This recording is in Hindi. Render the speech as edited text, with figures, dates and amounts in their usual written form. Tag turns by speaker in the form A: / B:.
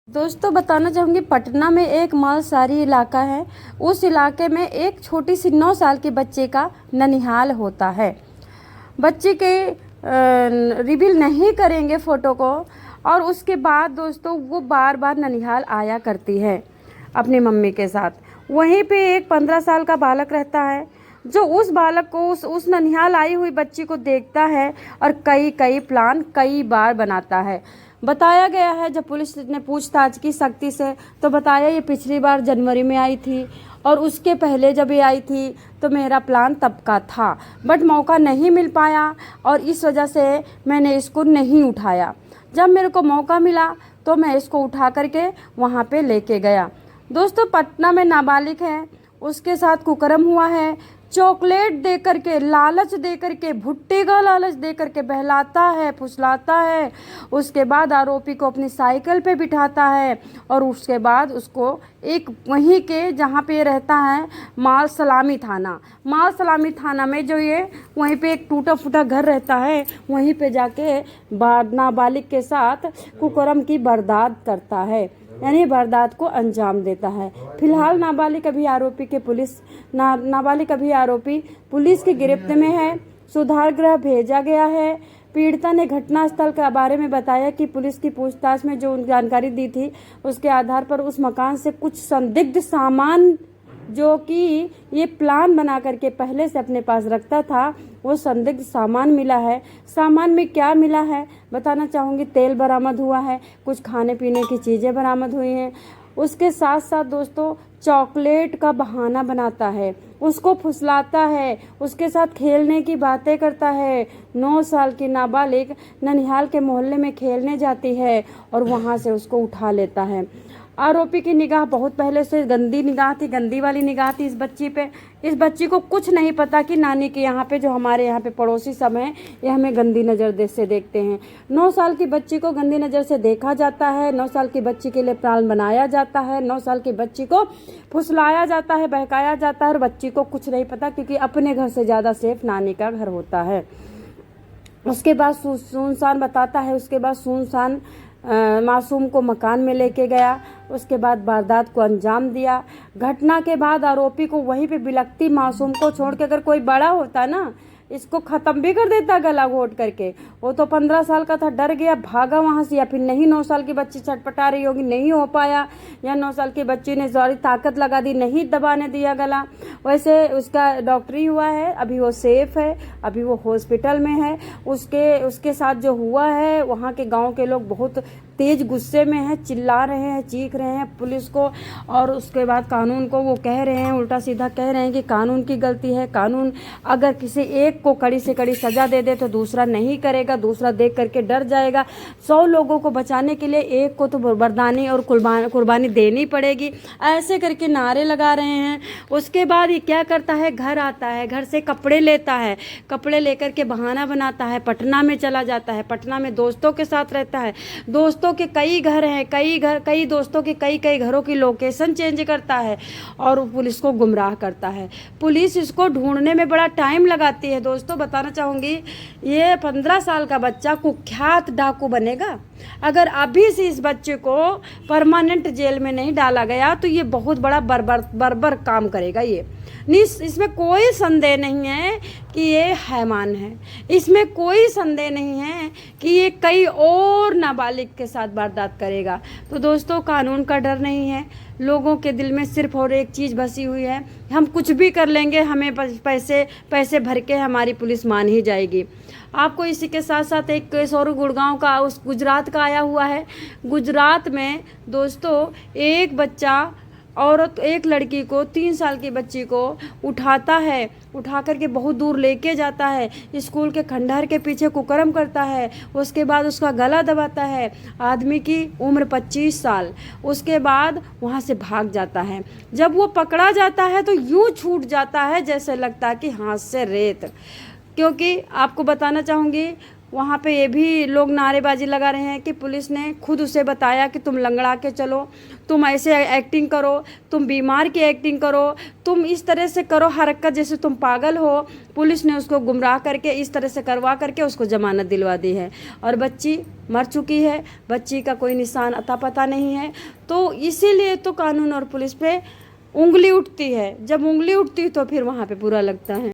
A: दोस्तों बताना चाहूँगी, पटना में एक मालसारी इलाका है। उस इलाके में एक छोटी सी 9 साल की बच्चे का ननिहाल होता है। बच्चे के रिवील नहीं करेंगे फ़ोटो को। और उसके बाद दोस्तों वो बार बार ननिहाल आया करती है अपनी मम्मी के साथ। वहीं पे एक 15 साल का बालक रहता है जो उस बालक को उस ननिहाल आई हुई बच्ची को देखता है और कई प्लान कई बार बनाता है। बताया गया है, जब पुलिस ने पूछताछ की सख्ती से तो बताया ये पिछली बार जनवरी में आई थी और उसके पहले जब ये आई थी तो मेरा प्लान तब का था, बट मौका नहीं मिल पाया और इस वजह से मैंने इसको नहीं उठाया। जब मेरे को मौका मिला तो मैं इसको उठा करके वहाँ पे लेके गया। दोस्तों पटना में नाबालिग है, उसके साथ कुकर्म हुआ है। चॉकलेट दे करके, लालच दे करके, भुट्टे का लालच दे करके बहलाता है, फुसलाता है। उसके बाद आरोपी को अपनी साइकिल पे बिठाता है और उसके बाद उसको एक वहीं के जहाँ पे रहता है माल सलामी थाना में जो ये वहीं पे एक टूटा फूटा घर रहता है, वहीं पे जाके नाबालिग के साथ कुकर्म की वारदात करता है, यानी वारदात को अंजाम देता है। फिलहाल नाबालिग अभी आरोपी पुलिस की गिरफ्त में है। सुधार गृह भेजा गया है। पीड़िता ने घटना स्थल के बारे में बताया कि पुलिस की पूछताछ में जो जानकारी दी थी उसके आधार पर उस मकान से कुछ संदिग्ध सामान जो कि ये प्लान बना करके पहले से अपने पास रखता था, वो संदिग्ध सामान मिला है। सामान में क्या मिला है बताना चाहूँगी। तेल बरामद हुआ है, कुछ खाने पीने की चीज़ें बरामद हुई हैं। उसके साथ साथ दोस्तों चॉकलेट का बहाना बनाता है, उसको फुसलाता है, उसके साथ खेलने की बातें करता है। 9 साल की नाबालिग ननिहाल के मोहल्ले में खेलने जाती है और वहाँ से उसको उठा लेता है। आरोपी की निगाह बहुत पहले से गंदी निगाह थी, गंदी वाली निगाह थी इस बच्ची पे। इस बच्ची को कुछ नहीं पता कि नानी के यहाँ पे, जो हमारे यहाँ पे पड़ोसी सब हैं, ये हमें गंदी नज़र से देखते हैं। 9 साल की बच्ची को गंदी नज़र से देखा जाता है, 9 साल की बच्ची के लिए प्लान बनाया जाता है, 9 साल की बच्ची को फुसलाया जाता है, बहकाया जाता है और बच्ची को कुछ नहीं पता, क्योंकि अपने घर से ज़्यादा सेफ नानी का घर होता है। उसके बाद सुनसान बताता है, उसके बाद सुनसान मासूम को मकान में लेके गया। उसके बाद वारदात को अंजाम दिया। घटना के बाद आरोपी को वहीं पे बिलखती मासूम को छोड़ के, अगर कोई बड़ा होता ना, इसको ख़त्म भी कर देता गला घोट करके। वो तो 15 साल का था, डर गया, भागा वहाँ से। या फिर नहीं, 9 साल की बच्ची छटपटा रही होगी, नहीं हो पाया, या 9 साल की बच्ची ने सारी ताकत लगा दी, नहीं दबाने दिया गला। वैसे उसका डॉक्टरी हुआ है, अभी वो सेफ है, अभी वो हॉस्पिटल में है। उसके साथ जो हुआ है, वहाँ के गाँव के लोग बहुत तेज गुस्से में हैं, चिल्ला रहे हैं, चीख रहे हैं पुलिस को, और उसके बाद कानून को वो कह रहे हैं, उल्टा सीधा कह रहे हैं कि कानून की गलती है। कानून अगर किसी एक को कड़ी से कड़ी सजा दे दे तो दूसरा नहीं करेगा, दूसरा देख करके डर जाएगा। 100 लोगों को बचाने के लिए एक को तो बरदानी और कुर्बानी देनी पड़ेगी, ऐसे करके नारे लगा रहे हैं। उसके बाद ये क्या करता है, घर आता है, घर से कपड़े लेता है, कपड़े लेकर के बहाना बनाता है, पटना में चला जाता है, पटना में दोस्तों के साथ रहता है। दोस्तों के कई घर हैं, कई दोस्तों के कई घरों की लोकेशन चेंज करता है और पुलिस को गुमराह करता है। पुलिस इसको ढूंढने में बड़ा टाइम लगाती है। दोस्तों बताना चाहूँगी, ये 15 साल का बच्चा कुख्यात डाकू बनेगा। अगर अभी से इस बच्चे को परमानेंट जेल में नहीं डाला गया तो ये बहुत बड़ा बर्बर काम करेगा। ये इसमें कोई संदेह नहीं है कि ये हैवान है, इसमें कोई संदेह नहीं है कि ये कई और नाबालिग के साथ वारदात करेगा। तो दोस्तों कानून का डर नहीं है, लोगों के दिल में सिर्फ और एक चीज़ बसी हुई है, हम कुछ भी कर लेंगे, हमें पैसे भर के हमारी पुलिस मान ही जाएगी। आपको इसी के साथ साथ एक केस और गुड़गांव का, उस गुजरात का आया हुआ है। गुजरात में दोस्तों एक बच्चा, औरत एक लड़की को, 3 साल की बच्ची को उठाता है, उठा करके बहुत दूर लेके जाता है, स्कूल के खंडहर के पीछे कुकर्म करता है। उसके बाद उसका गला दबाता है। आदमी की उम्र 25 साल। उसके बाद वहाँ से भाग जाता है। जब वो पकड़ा जाता है तो यूँ छूट जाता है जैसे लगता है कि हाथ से रेत। क्योंकि आपको बताना चाहूँगी, वहाँ पे ये भी लोग नारेबाजी लगा रहे हैं कि पुलिस ने खुद उसे बताया कि तुम लंगड़ा के चलो, तुम ऐसे एक्टिंग करो, तुम बीमार की एक्टिंग करो, तुम इस तरह से करो हरकत जैसे तुम पागल हो। पुलिस ने उसको गुमराह करके इस तरह से करवा करके उसको जमानत दिलवा दी है और बच्ची मर चुकी है, बच्ची का कोई निशान अता पता नहीं है। तो इसीलिए तो कानून और पुलिस पे उंगली उठती है, जब उंगली उठती है तो फिर वहाँ पे बुरा लगता है।